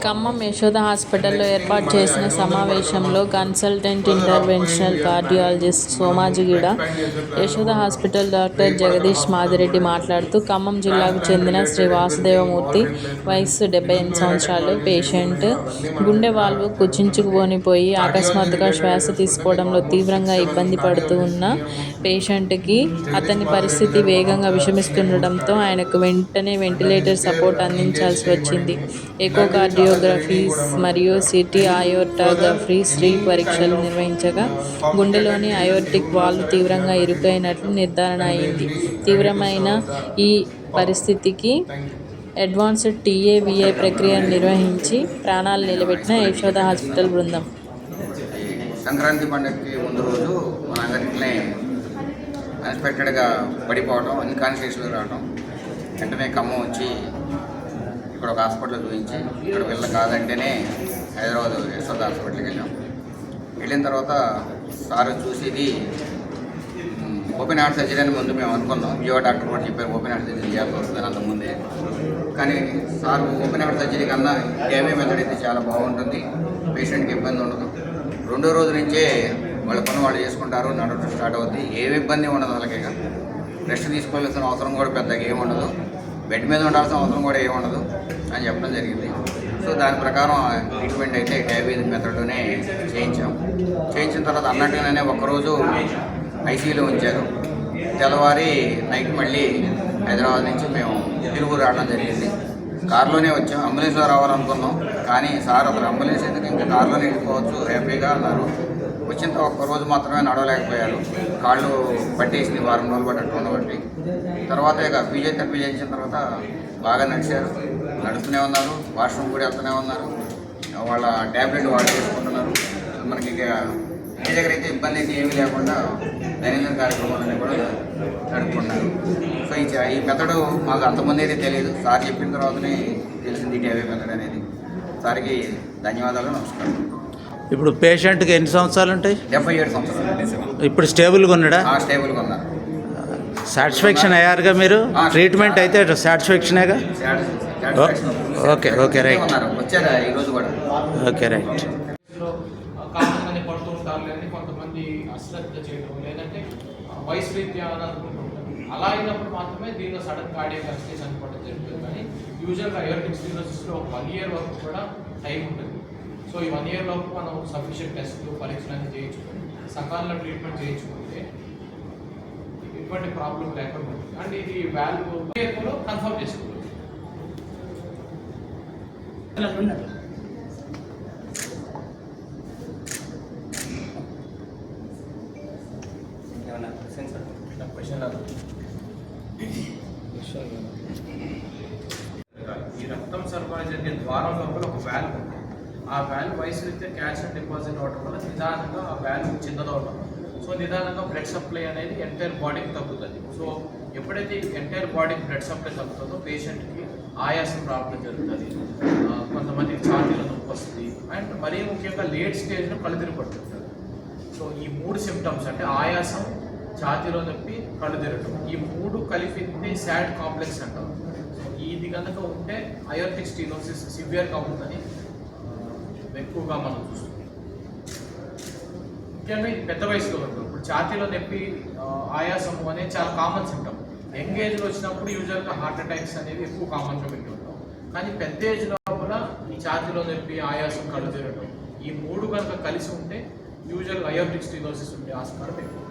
ఖమ్మం యశోద హాస్పిటల్లో ఏర్పాటు చేసిన సమావేశంలో consultant interventional cardiologist Somajiguda Yashoda hospital doctor Jagadish Madireddy మాట్లాడుతూ, ఖమ్మం జిల్లాకు చెందిన శ్రీ వాసుదేవమూర్తి, వయస్సు 78 సంవత్సరాలు, పేషెంట్ గుండె వాల్వ్ కుచించుకుపోయి అకస్మాత్తుగా శ్వాస తీసుకోవడంలో తీవ్రంగా ఇబ్బంది పడుతూ ఉన్న పేషెంట్కి అతని పరిస్థితి వేగంగా విషమిస్తుండటంతో ఆయనకు వెంటనే వెంటిలేటర్ సపోర్ట్ అందించాల్సి వచ్చింది. ఎకోకార్డియోగ్రఫీ మరియు సిటీ అయోర్టోగ్రఫీ పరీక్షలు నిర్వహించగా గుండెలోని అయోర్టిక్ వాల్వ్ తీవ్రంగా ఇరుకైనట్లు నిర్ధారణ అయింది. తీవ్రమైన ఈ పరిస్థితికి అడ్వాన్స్డ్ TAVI ప్రక్రియను నిర్వహించి ప్రాణాలు నిలబెట్టిన యశోద హాస్పిటల్ బృందం. సంక్రాంతి పండుగకి ముందు రోజు మనందరికీ అన్ఎక్స్పెక్టెడ్గా పడిపోవడం, అన్కాన్షియస్లో రావడం, వెంటనే ఖమ్మం వచ్చి ఇక్కడ ఒక హాస్పిటల్ చూపించి ఇక్కడ వెళ్ళ కాదంటేనే హైదరాబాద్ యశోద హాస్పిటల్కి వెళ్ళిన తర్వాత సార్ చూసేది ఓపెన్ హార్ట్ సర్జరీ అని ముందు మేము అనుకున్నాం. విజయవాడ డాక్టర్ కూడా చెప్పారు ఓపెన్ హార్ట్ సర్జరీ చేయాల్సి వస్తుంది అంతకుముందే. కానీ సార్ ఓపెన్ హార్ట్ సర్జరీ కన్నా TAVI మెథడ్ అయితే చాలా బాగుంటుంది, పేషెంట్కి ఇబ్బంది ఉండదు, రెండో రోజు నుంచే వాళ్ళ పని వాళ్ళు చేసుకుంటారు, నడవడం స్టార్ట్ అవుతుంది, ఏమి ఇబ్బంది ఉండదు. వాళ్ళకి రెస్ట్ తీసుకోవాల్సిన అవసరం కూడా పెద్దగా ఏమి ఉండదు, బెడ్ మీద ఉండాల్సిన అవసరం కూడా ఏమి ఉండదు అని చెప్పడం జరిగింది. సో దాని ప్రకారం ట్రీట్మెంట్ అయితే TAVI మెథడ్లోనే చేయించిన తర్వాత అన్నట్టుగానే ఒక్కరోజు ICUలో ఉంచారు. తెల్లవారి నైట్ మళ్ళీ హైదరాబాద్ నుంచి మేము తిరుగు రావడం జరిగింది. కారులోనే వచ్చాం, అంబులెన్స్లో రావాలనుకున్నాం, కానీ సార్ అసలు అంబులెన్స్ ఎందుకు, ఇంకా కారులోనే వెళ్ళిపోవచ్చు హ్యాపీగా అన్నారు. వచ్చిన ఒక్కరోజు మాత్రమే నడవలేకపోయారు, కాళ్ళు పట్టేసింది, వారం రోజులు పట్టి ఉండబట్టి. తర్వాత ఇక ఫిజియోథెరపీ చేసిన తర్వాత బాగా నడుస్తూనే ఉన్నారు, వాష్రూమ్ కూడా వెళ్తూనే ఉన్నారు, వాళ్ళ ట్యాబ్లెట్ వాళ్ళు చేసుకుంటున్నారు. మనకి ఇక ఇంటి దగ్గర అయితే ఇబ్బంది అయితే ఏమీ లేకుండా దైనందిన కార్యక్రమాలన్నీ కూడా నడుపుకుంటున్నారు. సో ఈ మెథడ్ మాకు అంతమంది అయితే తెలియదు, సార్ చెప్పిన తర్వాతనే తెలిసింది TAVI మెథడ్ అనేది. సార్కి ధన్యవాదాలు, నమస్కారం. ఇప్పుడు పేషెంట్కి ఎన్ని సంవత్సరాలు ఉంటాయి? 77 సంవత్సరాలు. ఇప్పుడు స్టేబుల్గా ఉన్నాడా? స్టేబుల్గా ఉన్నారు. సాటిస్ఫాక్షన్ అయ్యారుగా మీరు? ట్రీట్మెంట్ అయితే సాటిస్ఫాక్షనేగా? Okay right. వచ్చారా ఈరోజు కూడా? Okay right. కారణంగానే పడుతూ ఉంటారు, లేదంటే కొంతమంది అశ్రద్ధ చేయడం, లేదంటే వయసు రీత్యా అని అనుకుంటుంటారు. అలా అయినప్పుడు మాత్రమే దీనిలో సడన్ కార్డియాక్ అరెస్ట్ చనిపోవడం జరుగుతుంది. కానీ యూజువల్గా అయోర్టిక్ స్టెనోసిస్లో 1 year వరకు కూడా టైం ఉంటుంది. సో ఈ 1 year లోపు మనం సఫిషియెంట్ టెస్ట్లు, పరీక్షలు చేయించుకొని సకాలంలో ట్రీట్మెంట్ చేయించుకుంటే ఎటువంటి ప్రాబ్లం లేకుండా ఉంటుంది. అండ్ ఇది వాల్వ్ కూడా కన్ఫర్మ్ చేసుకోవాలి. ఈ రక్తం సరఫరా జరిగే ద్వారం లోపల ఒక వాల్వ్ ఉంది. ఆ వాల్వ్ వయసు రీత్యా క్యాల్షియం డిపాజిట్ అవడం వల్ల నిదానంగా ఆ వాల్వ్ చిన్నదవడం, సో నిదానంగా బ్లడ్ సప్లై అనేది ఎంటైర్ బాడీకి తగ్గుతుంది. సో ఎప్పుడైతే ఎంటైర్ బాడీకి బ్లడ్ సప్లై తగ్గుతుందో పేషెంట్కి ఆయాసం రావడం జరుగుతుంది, కొంతమందికి ఛాతీలో నొప్పి వస్తుంది, అండ్ మరీ ముఖ్యంగా లేట్ స్టేజ్లో కళ్ళు తిరిగి పడుతుంటుంది. సో ఈ 3 సిమ్టమ్స్ అంటే ఆయాసం, ఛాతీలో నొప్పి, కళ్ళు తిరగటం, ఈ 3 కలిపి SAD కాంప్లెక్స్ అంటాం. సో ఇది కనుక ఉంటే అయోర్టిక్ స్టెనోసిస్ సివియర్గా ఉందని ఎక్కువగా మనం చూస్తాం. ముఖ్యంగా ఇది పెద్ద వయసులో ఉంటుంది. ఇప్పుడు ఛాతీలో నొప్పి, ఆయాసము అనేది చాలా కామన్ సిమ్టమ్. యంగ్ ఏజ్లో వచ్చినప్పుడు యూజువల్గా హార్ట్ అటాక్స్ అనేవి ఎక్కువ కామన్గా పెట్టుకుంటాం. కానీ పెద్ద ఏజ్ లోపల ఈ ఛాతీలో నొప్పి, ఆయాసం, కళ్ళు తిరగటం, ఈ 3 కనుక కలిసి ఉంటే యూజువల్గా అయోర్టిక్ స్టెనోసిస్ ఉండే ఆస్కారం ఎక్కువ.